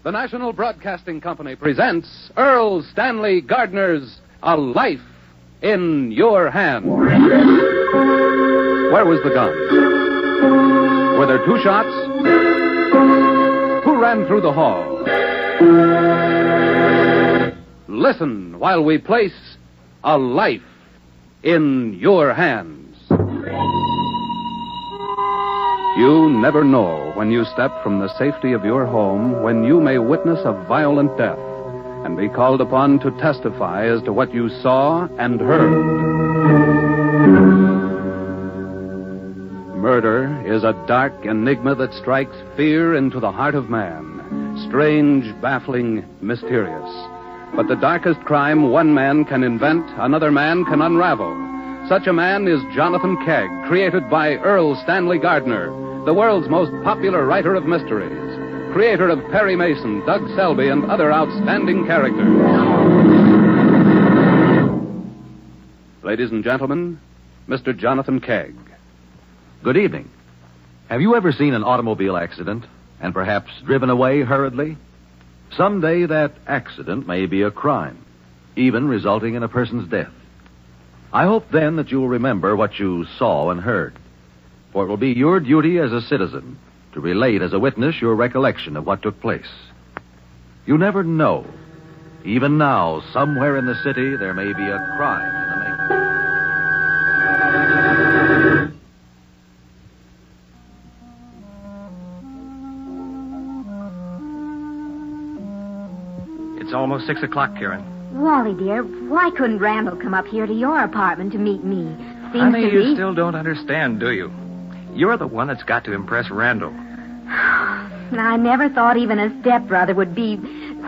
The National Broadcasting Company presents Earl Stanley Gardner's A Life in Your Hands. Where was the gun? Were there two shots? Who ran through the hall? Listen while we place A Life in Your Hands. You never know when you step from the safety of your home when you may witness a violent death and be called upon to testify as to what you saw and heard. Murder is a dark enigma that strikes fear into the heart of man. Strange, baffling, mysterious. But the darkest crime one man can invent, another man can unravel. Such a man is Jonathan Kegg, created by Earl Stanley Gardner, the world's most popular writer of mysteries, creator of Perry Mason, Doug Selby, and other outstanding characters. Ladies and gentlemen, Mr. Jonathan Kegg. Good evening. Have you ever seen an automobile accident and perhaps driven away hurriedly? Someday that accident may be a crime, even resulting in a person's death. I hope then that you'll remember what you saw and heard. For it will be your duty as a citizen to relate as a witness your recollection of what took place. You never know. Even now, somewhere in the city, there may be a crime in the making. It's almost 6 o'clock, Karen. Wally, dear, why couldn't Randall come up here to your apartment to meet me? Honey, you still don't understand, do you? You're the one that's got to impress Randall. I never thought even a stepbrother would be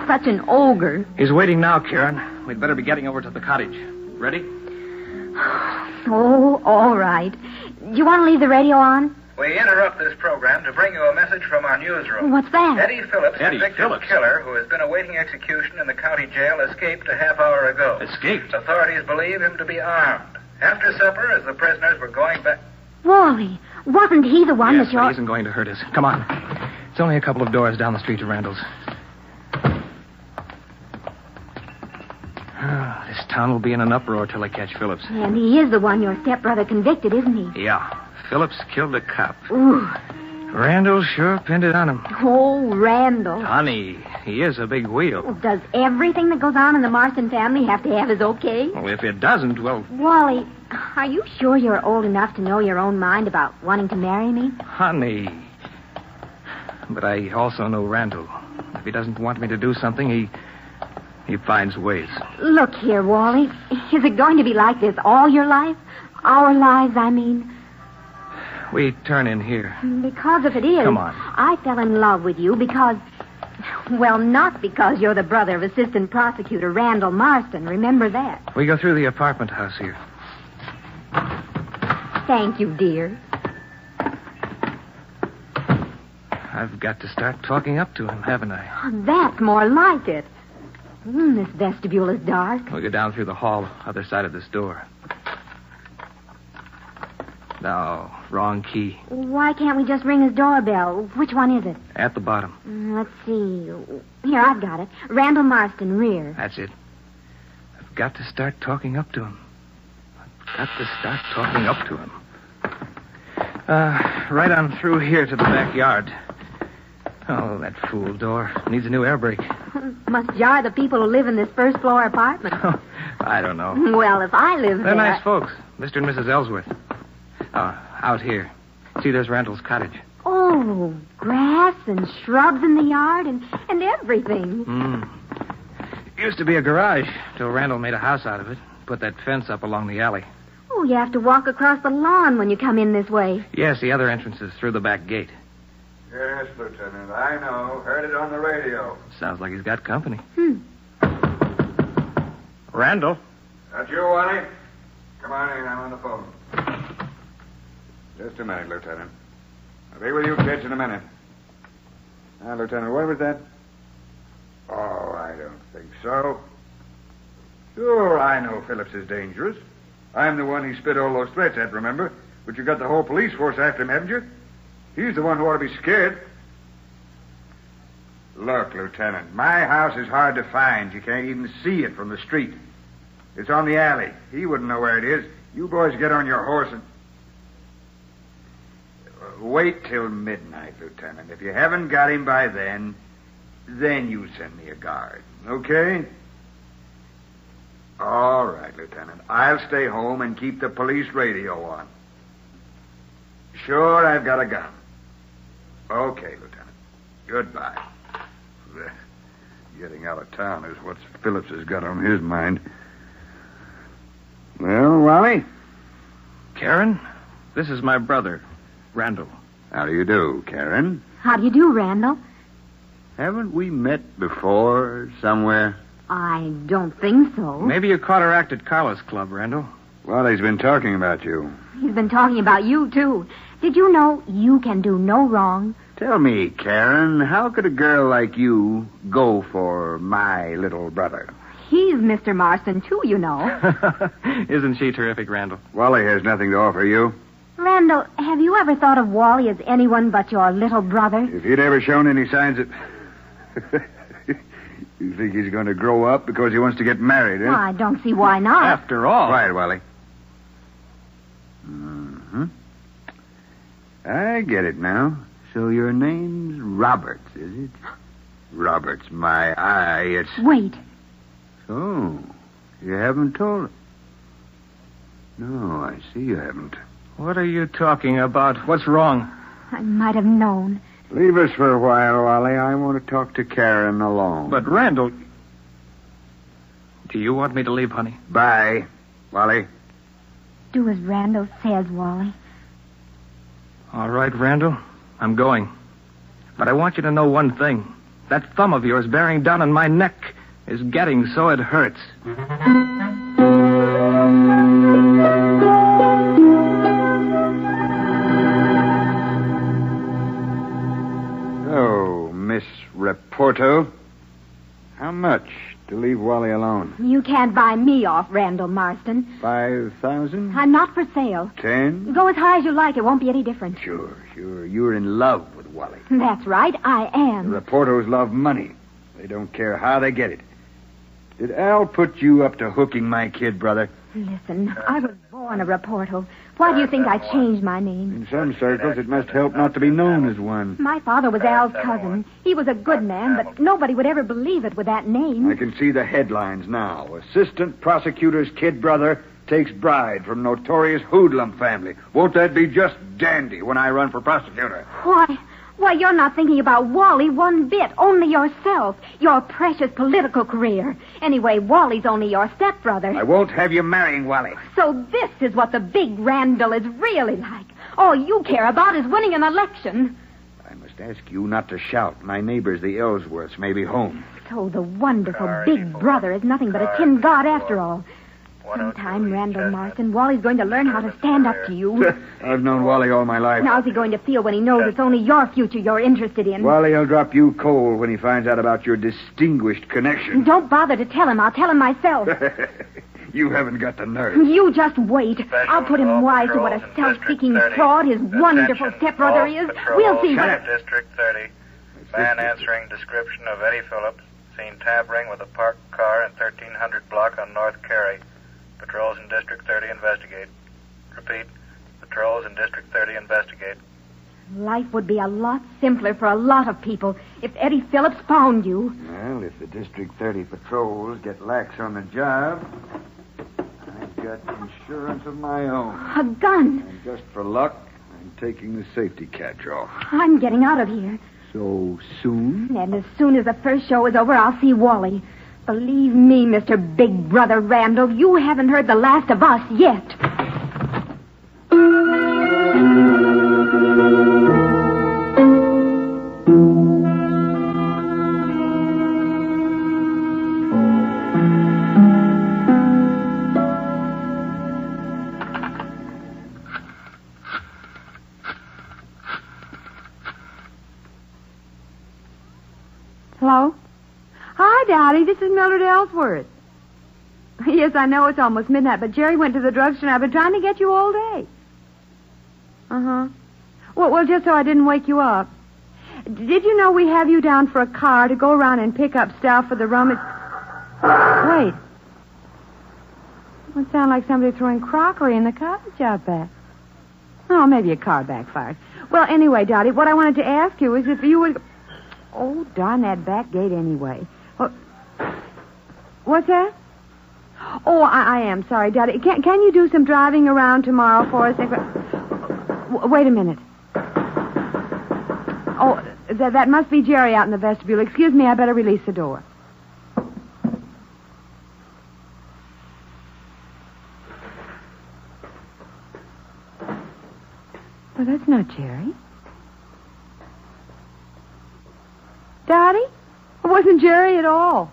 such an ogre. He's waiting now, Karen. We'd better be getting over to the cottage. Ready? Oh, all right. Do you want to leave the radio on? We interrupt this program to bring you a message from our newsroom. What's that? Eddie Phillips, convicted killer who has been awaiting execution in the county jail, escaped a half hour ago. Escaped? Authorities believe him to be armed. After supper, as the prisoners were going back... Wally, wasn't he the one yes, that you're... but he isn't going to hurt us. Come on. It's only a couple of doors down the street to Randall's. This town will be in an uproar till they catch Phillips. And he is the one your stepbrother convicted, isn't he? Yeah. Phillips killed a cop. Ooh. Randall sure pinned it on him. Oh, Randall. Honey, he is a big wheel. Well, does everything that goes on in the Marston family have to have his okay? Well, if it doesn't, well... Wally, are you sure you're old enough to know your own mind about wanting to marry me? Honey. But I also know Randall. If he doesn't want me to do something, he finds ways. Look here, Wally. Is it going to be like this all your life? Our lives, I mean. We turn in here. Because if it is... Come on. I fell in love with you because... Well, not because you're the brother of Assistant Prosecutor Randall Marston. Remember that. We go through the apartment house here. Thank you, dear. I've got to start talking up to him, haven't I? Oh, that's more like it. This vestibule is dark. We go down through the hall, other side of this door. No, wrong key. Why can't we just ring his doorbell? Which one is it? At the bottom. Let's see. Here, I've got it. Randall Marston, rear. That's it. I've got to start talking up to him. I've got to start talking up to him. Right on through here to the backyard. Oh, that fool door. Needs a new air brake. Must jar the people who live in this first floor apartment. I don't know. Well, if I lived there... They're nice folks. Mr. and Mrs. Ellsworth. Out here. See, there's Randall's cottage. Oh, grass and shrubs in the yard and everything. Used to be a garage till Randall made a house out of it. Put that fence up along the alley. Oh, you have to walk across the lawn when you come in this way. Yes, the other entrance is through the back gate. Yes, Lieutenant, I know. Heard it on the radio. Sounds like he's got company. Randall? That you, Wally? Come on in, I'm on the phone. Just a minute, Lieutenant. I'll be with you kids in a minute. Now, Lieutenant, what was that? Oh, I don't think so. Sure, I know Phillips is dangerous. I'm the one he spit all those threats at, remember? But you got the whole police force after him, haven't you? He's the one who ought to be scared. Look, Lieutenant, my house is hard to find. You can't even see it from the street. It's on the alley. He wouldn't know where it is. You boys get on your horse and... Wait till midnight, Lieutenant. If you haven't got him by then you send me a guard. Okay? All right, Lieutenant. I'll stay home and keep the police radio on. Sure, I've got a gun. Okay, Lieutenant. Goodbye. Getting out of town is what Phillips has got on his mind. Well, Wally? Karen, this is my brother, Randall. How do you do, Karen? How do you do, Randall? Haven't we met before somewhere? I don't think so. Maybe you caught her act at Carla's club, Randall. Wally's been talking about you. He's been talking about you, too. Did you know you can do no wrong? Tell me, Karen, how could a girl like you go for my little brother? He's Mr. Marston, too, you know. Isn't she terrific, Randall? Wally has nothing to offer you. Randall, have you ever thought of Wally as anyone but your little brother? If he'd ever shown any signs of... You think he's going to grow up because he wants to get married, eh? Well, I don't see why not. After all. Quiet, Wally. Mm-hmm. I get it now. So your name's Roberts, is it? Roberts, my eye, it's... Wait. So, you haven't told her? No, I see you haven't. What are you talking about? What's wrong? I might have known. Leave us for a while, Wally. I want to talk to Karen alone. But, Randall... Do you want me to leave, honey? Bye, Wally. Do as Randall says, Wally. All right, Randall. I'm going. But I want you to know one thing. That thumb of yours bearing down on my neck is getting so it hurts. Oh, Miss Reporter. How much to leave Wally alone? You can't buy me off, Randall Marston. 5,000? I'm not for sale. 10? Go as high as you like. It won't be any different. Sure. You're in love with Wally. That's right. I am. Reporters love money. They don't care how they get it. Did Al put you up to hooking my kid, brother? Listen, I was born a reporter. Why do you think I changed my name? In some circles, it must help not to be known as one. My father was Al's cousin. He was a good man, but nobody would ever believe it with that name. I can see the headlines now. Assistant prosecutor's kid brother takes bride from notorious hoodlum family. Won't that be just dandy when I run for prosecutor? Why, you're not thinking about Wally one bit. Only yourself. Your precious political career. Anyway, Wally's only your stepbrother. I won't have you marrying Wally. So this is what the big Randall is really like. All you care about is winning an election. I must ask you not to shout. My neighbors, the Ellsworths, may be home. So the wonderful big brother is nothing but a tin god after all. Sometime, Randall Marston, Wally's going to learn how to stand up to you. I've known Wally all my life. How's he going to feel when he knows it's only your future you're interested in? Wally will drop you cold when he finds out about your distinguished connection. Don't bother to tell him. I'll tell him myself. You haven't got the nerve. You just wait. I'll put him wise to what a self-seeking fraud his wonderful stepbrother is. We'll see what... District 30. Man answering description of Eddie Phillips. Seen tampering with a parked car in 1300 block on North Carey. Patrols in District 30 investigate. Repeat. Patrols in District 30 investigate. Life would be a lot simpler for a lot of people if Eddie Phillips found you. Well, if the District 30 patrols get lax on the job, I've got insurance of my own. A gun. And just for luck, I'm taking the safety catch off. I'm getting out of here. So soon? And as soon as the first show is over, I'll see Wally. Believe me, Mr. Big Brother Randall, you haven't heard the last of us yet. Hello? Hi, Daddy. This is Mildred Ellsworth. Yes, I know it's almost midnight, but Jerry went to the drugstore, and I've been trying to get you all day. Uh-huh. Well, just so I didn't wake you up. Did you know we have you down for a car to go around and pick up stuff for the rummage? Wait. It sounds like somebody throwing crockery in the cottage out back. Oh, maybe a car backfired. Well, anyway, Dottie, what I wanted to ask you is if you would... Oh, darn that back gate anyway. What's that? Oh, I am sorry, Dottie. Can you do some driving around tomorrow for us? Wait a minute. Oh, that must be Jerry out in the vestibule. Excuse me, I better release the door. Well, that's not Jerry. Dottie? It wasn't Jerry at all.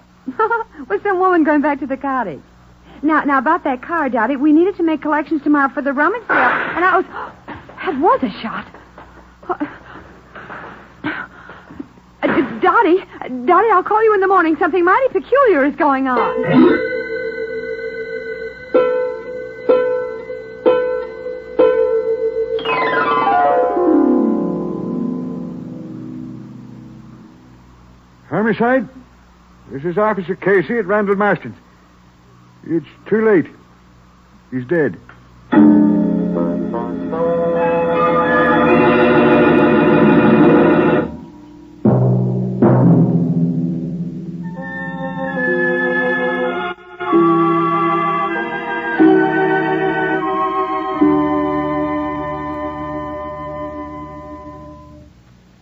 Was some woman going back to the cottage. Now, about that car, Dottie, we needed to make collections tomorrow for the rummage sale, and I was... That was a shot. Dottie, I'll call you in the morning. Something mighty peculiar is going on. Homicide? This is Officer Casey at Randall Marston's. It's too late. He's dead.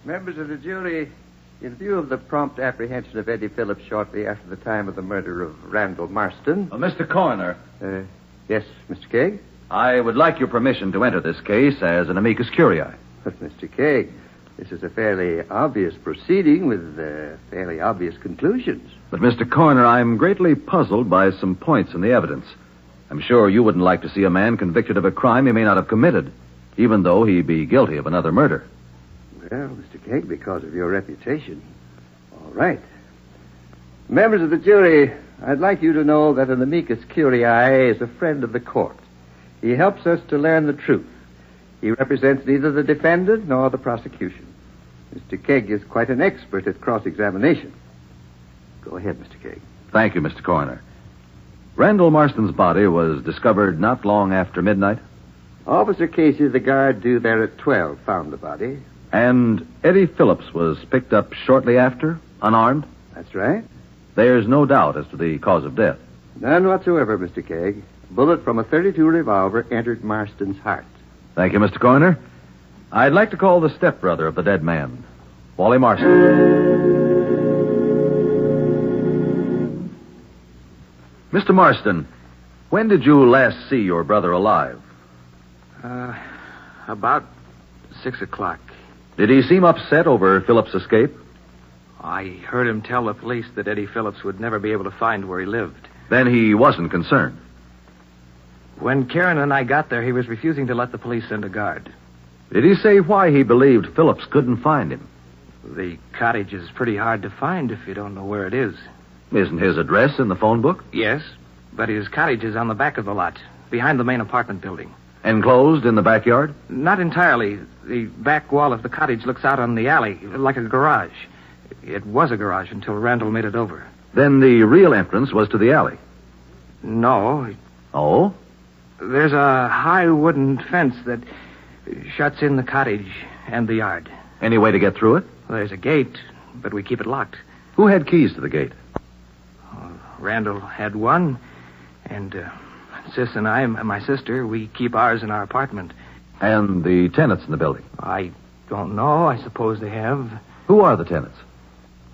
Members of the jury, in view of the prompt apprehension of Eddie Phillips shortly after the time of the murder of Randall Marston... Mr. Coroner. Yes, Mr. Kaye? I would like your permission to enter this case as an amicus curiae. But, Mr. Kaye, this is a fairly obvious proceeding with fairly obvious conclusions. But, Mr. Coroner, I'm greatly puzzled by some points in the evidence. I'm sure you wouldn't like to see a man convicted of a crime he may not have committed, even though he be guilty of another murder. Well, Mr. Kaye, because of your reputation. All right. Members of the jury, I'd like you to know that an amicus curiae is a friend of the court. He helps us to learn the truth. He represents neither the defendant nor the prosecution. Mr. Kegg is quite an expert at cross-examination. Go ahead, Mr. Kegg. Thank you, Mr. Coroner. Randall Marston's body was discovered not long after midnight. Officer Casey, the guard due there at 12, found the body. And Eddie Phillips was picked up shortly after, unarmed? That's right. There's no doubt as to the cause of death. None whatsoever, Mr. Kegg. A bullet from a .32 revolver entered Marston's heart. Thank you, Mr. Coroner. I'd like to call the stepbrother of the dead man, Wally Marston. Mr. Marston, when did you last see your brother alive? About 6 o'clock. Did he seem upset over Phillips' escape? I heard him tell the police that Eddie Phillips would never be able to find where he lived. Then he wasn't concerned. When Karen and I got there, he was refusing to let the police send a guard. Did he say why he believed Phillips couldn't find him? The cottage is pretty hard to find if you don't know where it is. Isn't his address in the phone book? Yes, but his cottage is on the back of the lot, behind the main apartment building. Enclosed in the backyard? Not entirely. The back wall of the cottage looks out on the alley, like a garage. It was a garage until Randall made it over. Then the real entrance was to the alley? No. Oh? There's a high wooden fence that shuts in the cottage and the yard. Any way to get through it? There's a gate, but we keep it locked. Who had keys to the gate? Randall had one, and Sis and I, my sister, we keep ours in our apartment. And the tenants in the building? I don't know. I suppose they have. Who are the tenants?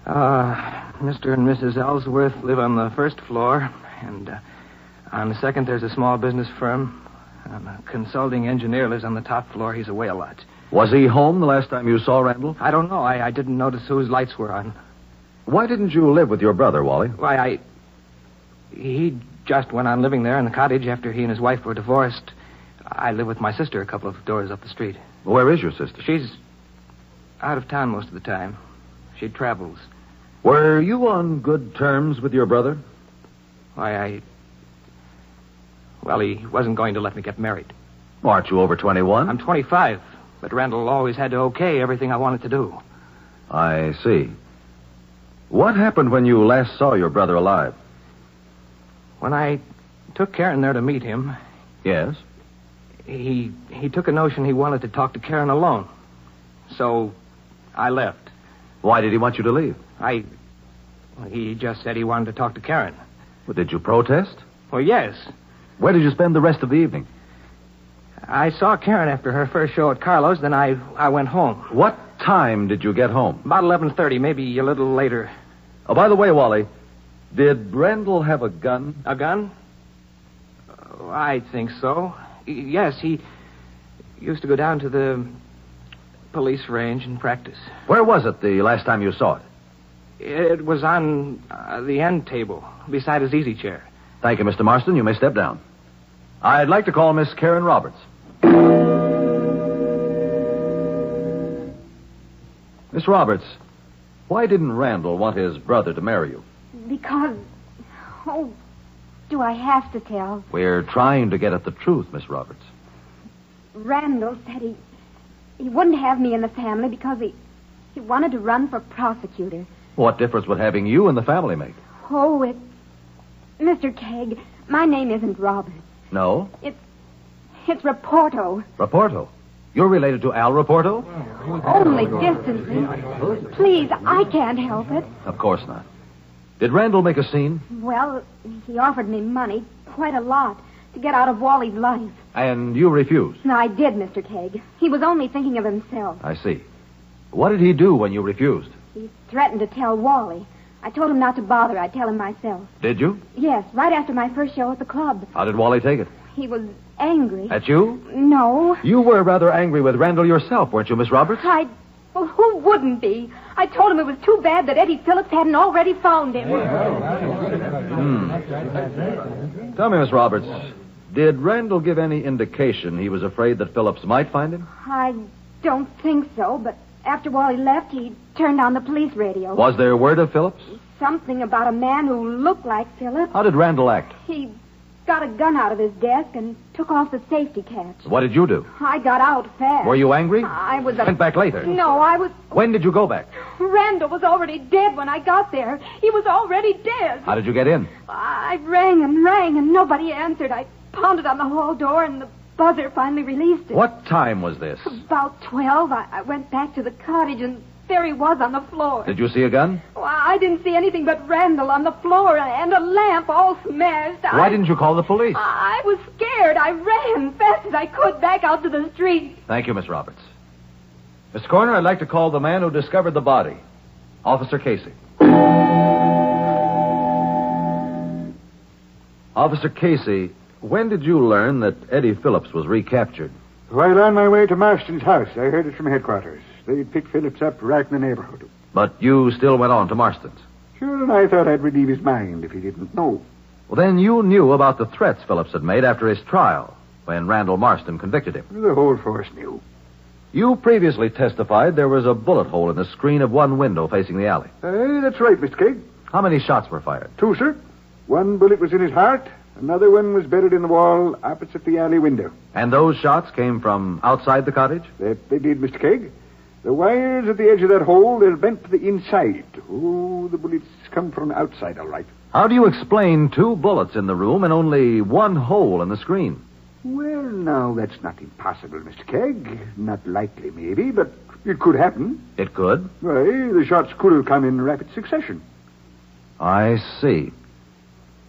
Mr. and Mrs. Ellsworth live on the first floor, and on the second there's a small business firm. And a consulting engineer lives on the top floor. He's away a lot. Was he home the last time you saw Randall? I don't know. I didn't notice whose lights were on. Why didn't you live with your brother, Wally? Why, he just went on living there in the cottage after he and his wife were divorced. I live with my sister a couple of doors up the street. Where is your sister? She's out of town most of the time. She travels. Were you on good terms with your brother? Why, Well, he wasn't going to let me get married. Aren't you over 21? I'm 25, but Randall always had to okay everything I wanted to do. I see. What happened when you last saw your brother alive? When I took Karen there to meet him, Yes? he took a notion he wanted to talk to Karen alone. So I left. Why did he want you to leave? He just said he wanted to talk to Karen. Well, did you protest? Well, yes. Where did you spend the rest of the evening? I saw Karen after her first show at Carlo's, then I went home. What time did you get home? About 11:30, maybe a little later. Oh, by the way, Wally, did Randall have a gun? A gun? Oh, I think so. Yes, he used to go down to the police range and practice. Where was it the last time you saw it? It was on the end table, beside his easy chair. Thank you, Mr. Marston. You may step down. I'd like to call Miss Karen Roberts. Miss Roberts, why didn't Randall want his brother to marry you? Because... Oh, do I have to tell? We're trying to get at the truth, Miss Roberts. Randall said he wouldn't have me in the family because he wanted to run for prosecutor. What difference would having you in the family make? Oh, Mr. Kegg, my name isn't Robert. No? It's Raporto. Raporto? You're related to Al Raporto? Only distantly. Please, I can't help it. Of course not. Did Randall make a scene? Well, he offered me money, quite a lot, to get out of Wally's life. And you refused? No, I did, Mr. Kegg. He was only thinking of himself. I see. What did he do when you refused? He threatened to tell Wally. I told him not to bother. I'd tell him myself. Did you? Yes, right after my first show at the club. How did Wally take it? He was angry. At you? No. You were rather angry with Randall yourself, weren't you, Miss Roberts? Well, who wouldn't be? I told him it was too bad that Eddie Phillips hadn't already found him. Tell me, Miss Roberts, did Randall give any indication he was afraid that Phillips might find him? I don't think so, but after Wally left, he turned on the police radio. Was there word of Phillips? Something about a man who looked like Phillips. How did Randall act? He got a gun out of his desk and took off the safety catch. What did you do? I got out fast. Were you angry? I was... Went back later? No, I was... When did you go back? Randall was already dead when I got there. He was already dead. How did you get in? I rang and nobody answered. I pounded on the hall door and the buzzer finally released it. What time was this? About 12. I went back to the cottage and there he was on the floor. Did you see a gun? Well, I didn't see anything but Randall on the floor and a lamp all smashed. Why didn't you call the police? I was scared. I ran fast as I could back out to the street. Thank you, Miss Roberts. Mr. Coroner, I'd like to call the man who discovered the body. Officer Casey. Officer Casey, when did you learn that Eddie Phillips was recaptured? While on my way to Marston's house, I heard it from headquarters. They'd picked Phillips up right in the neighborhood. But you still went on to Marston's? Sure, and I thought I'd relieve his mind if he didn't know. Well, then you knew about the threats Phillips had made after his trial, when Randall Marston convicted him. The whole force knew. You previously testified there was a bullet hole in the screen of one window facing the alley. That's right, Mr. Kegg. How many shots were fired? 2, sir. One bullet was in his heart. Another one was buried in the wall opposite the alley window. And those shots came from outside the cottage? That they did, Mr. Kegg. The wires at the edge of that hole, they're bent to the inside. Oh, the bullets come from outside, all right. How do you explain 2 bullets in the room and only 1 hole in the screen? Well, now, that's not impossible, Mr. Kegg. Not likely, maybe, but it could happen. It could? Why, the shots could have come in rapid succession. I see.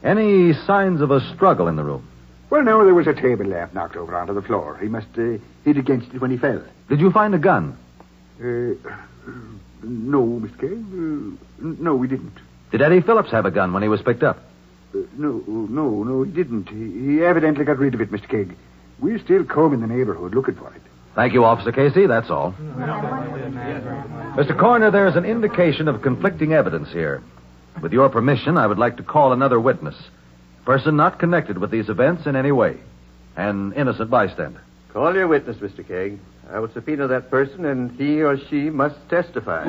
Any signs of a struggle in the room? Well, no, there was a table lamp knocked over onto the floor. He must hit against it when he fell. Did you find a gun? No, Mr. Kegg. No, we didn't. Did Eddie Phillips have a gun when he was picked up? No, he didn't. He evidently got rid of it, Mr. Kegg. We're still combing the neighborhood looking for it. Thank you, Officer Casey. That's all. Mr. Coroner, there's an indication of conflicting evidence here. With your permission, I would like to call another witness. A person not connected with these events in any way. An innocent bystander. Call your witness, Mr. Kegg. I will subpoena that person, and he or she must testify.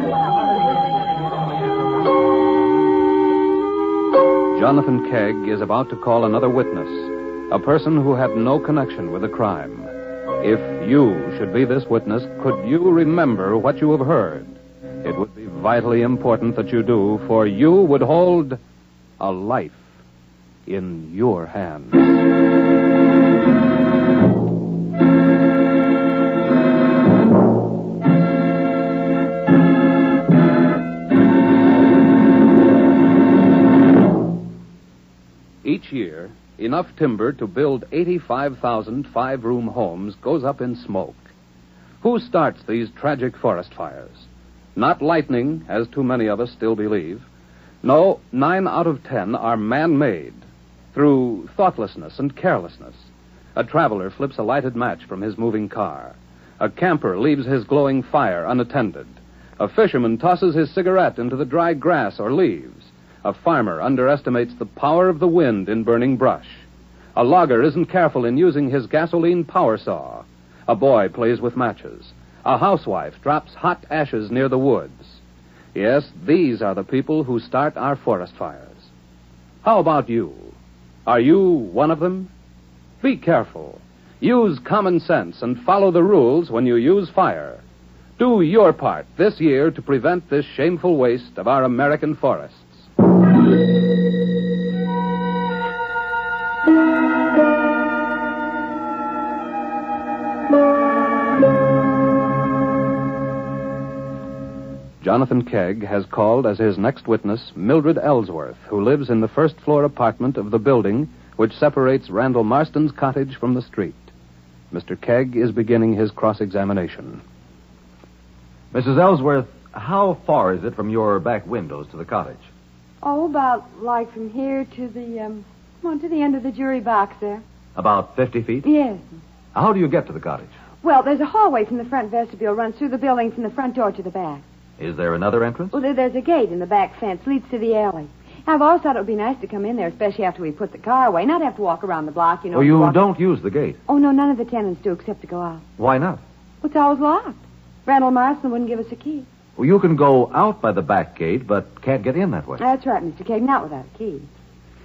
Jonathan Kegg is about to call another witness, a person who had no connection with the crime. If you should be this witness, could you remember what you have heard? It would be vitally important that you do, for you would hold a life in your hands. Each year, enough timber to build 85,000 five-room homes goes up in smoke. Who starts these tragic forest fires? Not lightning, as too many of us still believe. No, 9 out of 10 are man-made through thoughtlessness and carelessness. A traveler flips a lighted match from his moving car. A camper leaves his glowing fire unattended. A fisherman tosses his cigarette into the dry grass or leaves. A farmer underestimates the power of the wind in burning brush. A logger isn't careful in using his gasoline power saw. A boy plays with matches. A housewife drops hot ashes near the woods. Yes, these are the people who start our forest fires. How about you? Are you one of them? Be careful. Use common sense and follow the rules when you use fire. Do your part this year to prevent this shameful waste of our American forests. Jonathan Kegg has called as his next witness Mildred Ellsworth, who lives in the first-floor apartment of the building which separates Randall Marston's cottage from the street. Mr. Kegg is beginning his cross-examination. Mrs. Ellsworth, how far is it from your back windows to the cottage? Oh, about like from here to the, to the end of the jury box there. About 50 feet? Yes. How do you get to the cottage? Well, there's a hallway from the front vestibule, runs through the building from the front door to the back. Is there another entrance? Well, there's a gate in the back fence, leads to the alley. I've always thought it would be nice to come in there, especially after we put the car away, not have to walk around the block, you know. Oh, you don't use the gate? Oh, no, none of the tenants do except to go out. Why not? Well, it's always locked. Randall Marston wouldn't give us a key. Well, you can go out by the back gate, but can't get in that way. That's right, Mr. Kegg, not without a key.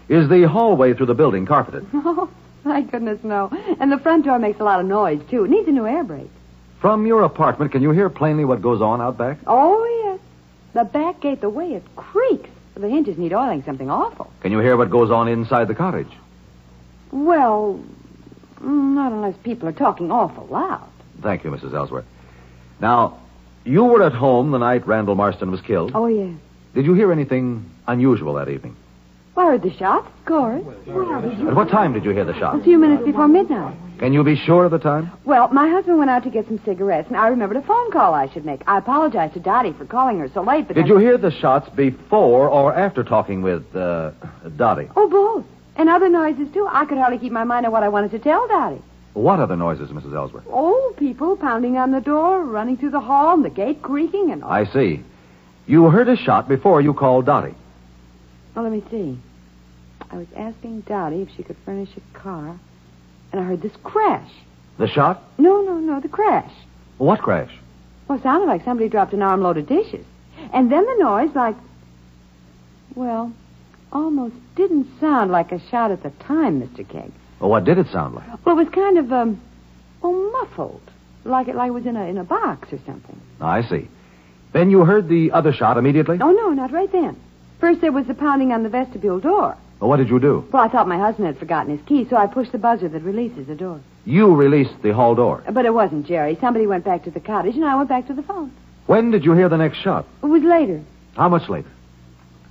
Is the hallway through the building carpeted? Oh, my goodness, no. And the front door makes a lot of noise, too. It needs a new air brake. From your apartment, can you hear plainly what goes on out back? Oh, yes. The back gate, the way it creaks. The hinges need oiling, something awful. Can you hear what goes on inside the cottage? Well, not unless people are talking awful loud. Thank you, Mrs. Ellsworth. Now, you were at home the night Randall Marston was killed. Oh, yes. Did you hear anything unusual that evening? Well, I heard the shots, of course. At what time did you hear the A shots? few minutes before midnight. Can you be sure of the time? Well, my husband went out to get some cigarettes, and I remembered a phone call I should make. I apologize to Dottie for calling her so late, but... Did you hear the shots before or after talking with, Dottie? Oh, both. And other noises, too. I could hardly keep my mind on what I wanted to tell Dottie. What other noises, Mrs. Ellsworth? Oh, people pounding on the door, running through the hall, and the gate creaking, and all. I see. You heard a shot before you called Dottie. Well, let me see. I was asking Dottie if she could furnish a car, and I heard this crash. The shot? No, the crash. What crash? Well, it sounded like somebody dropped an armload of dishes. And then the noise like... Well, almost didn't sound like a shot at the time, Mr. Kegg. Well, what did it sound like? Well, it was kind of, muffled. Like it was in a box or something. I see. Then you heard the other shot immediately? Oh, no, not right then. First there was the pounding on the vestibule door. Well, what did you do? Well, I thought my husband had forgotten his key, so I pushed the buzzer that releases the door. You released the hall door. But it wasn't Jerry. Somebody went back to the cottage, and I went back to the phone. When did you hear the next shot? It was later. How much later?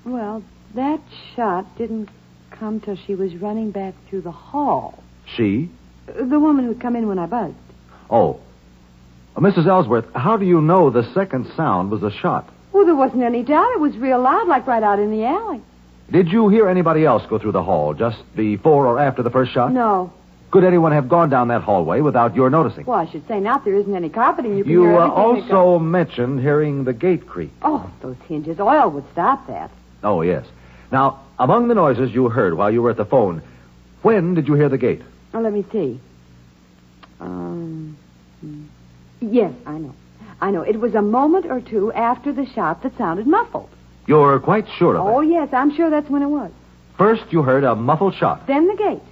Well, that shot didn't come till she was running back through the hall. She? The woman who'd come in when I buzzed. Oh. Mrs. Ellsworth, how do you know the second sound was a shot? Well, there wasn't any doubt. It was real loud, like right out in the alley. Did you hear anybody else go through the hall just before or after the first shot? No. Could anyone have gone down that hallway without your noticing? Well, I should say not. There isn't any carpeting. You can hear everything also mentioned hearing the gate creak. Oh, those hinges. Oil would stop that. Oh, yes. Now, among the noises you heard while you were at the phone, when did you hear the gate? Oh, let me see. Yes, I know. It was a moment or two after the shot that sounded muffled. You're quite sure of that? Oh, yes, I'm sure that's when it was. First you heard a muffled shot. Then the gate.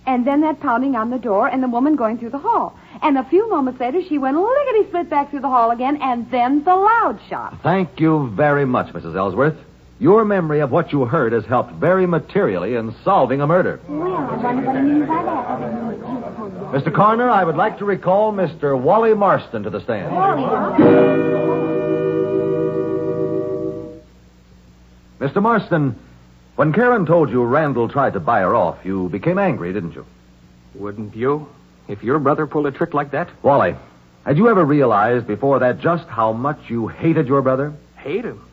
and then that pounding on the door, and the woman going through the hall. And a few moments later, she went lickety-split back through the hall again, and then the loud shot. Thank you very much, Mrs. Ellsworth. Your memory of what you heard has helped very materially in solving a murder. Well, I wonder what he means by that. Mr. Coroner, I would like to recall Mr. Wally Marston to the stand. Mr. Marston, when Karen told you Randall tried to buy her off, you became angry, didn't you? Wouldn't you? If your brother pulled a trick like that? Wally, had you ever realized before that just how much you hated your brother? Hate him?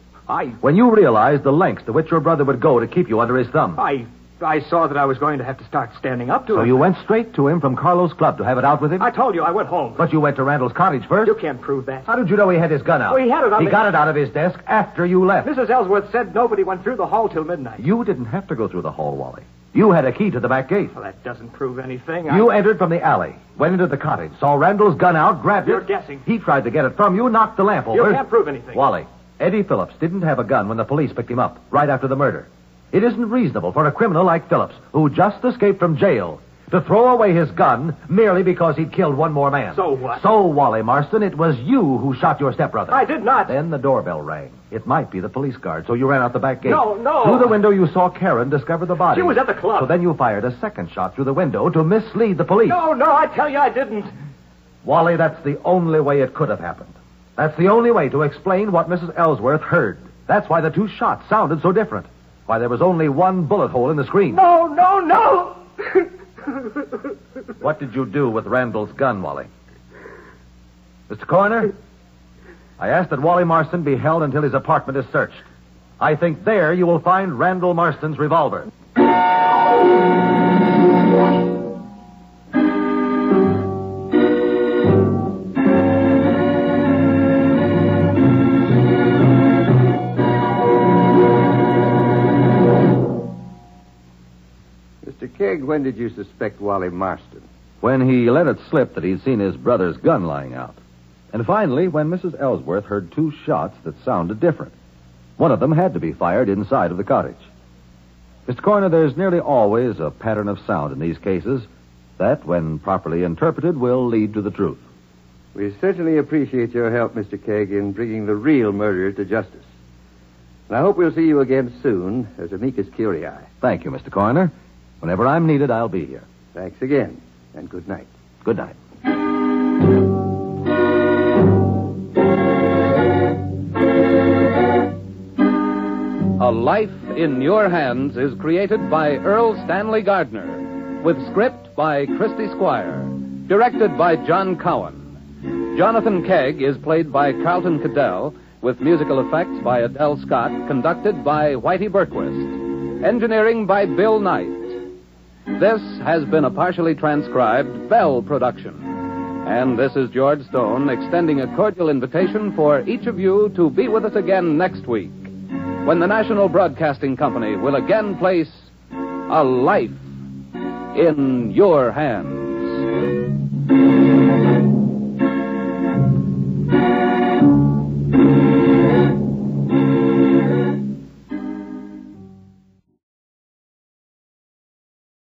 When you realized the lengths to which your brother would go to keep you under his thumb. I saw that I was going to have to start standing up to him. So you went straight to him from Carlo's club to have it out with him? I told you, I went home. But you went to Randall's cottage first? You can't prove that. How did you know he had his gun out? Well, he had it on He got it out of his desk after you left. Mrs. Ellsworth said nobody went through the hall till midnight. You didn't have to go through the hall, Wally. You had a key to the back gate. Well, that doesn't prove anything. You entered from the alley, went into the cottage, saw Randall's gun out, grabbed You're it. guessing. He tried to get it from you, knocked the lamp over. You can't prove anything. Wally, Eddie Phillips didn't have a gun when the police picked him up, right after the murder. It isn't reasonable for a criminal like Phillips, who just escaped from jail, to throw away his gun merely because he'd killed one more man. So what? So, Wally Marston, it was you who shot your stepbrother. I did not. Then the doorbell rang. It might be the police guard, so you ran out the back gate. No. Through the window, you saw Karen discover the body. She was at the club. So then you fired a second shot through the window to mislead the police. No, I tell you I didn't. Wally, that's the only way it could have happened. That's the only way to explain what Mrs. Ellsworth heard. That's why the two shots sounded so different. Why there was only one bullet hole in the screen. No. What did you do with Randall's gun, Wally? Mr. Coroner, I ask that Wally Marston be held until his apartment is searched. I think there you will find Randall Marston's revolver. Keg, when did you suspect Wally Marston? When he let it slip that he'd seen his brother's gun lying out. And finally, when Mrs. Ellsworth heard two shots that sounded different. One of them had to be fired inside of the cottage. Mr. Coroner, there's nearly always a pattern of sound in these cases that, when properly interpreted, will lead to the truth. We certainly appreciate your help, Mr. Keg, in bringing the real murderer to justice. And I hope we'll see you again soon as amicus curiae. Thank you, Mr. Coroner. Whenever I'm needed, I'll be here. Thanks again, and good night. Good night. A Life in Your Hands is created by Earl Stanley Gardner, with script by Christy Squire, directed by John Cowan. Jonathan Keg is played by Carlton Cadell, with musical effects by Adele Scott, conducted by Whitey Berquist. Engineering by Bill Knight. This has been a partially transcribed Bell production. And this is George Stone extending a cordial invitation for each of you to be with us again next week, when the National Broadcasting Company will again place A Life in Your Hands.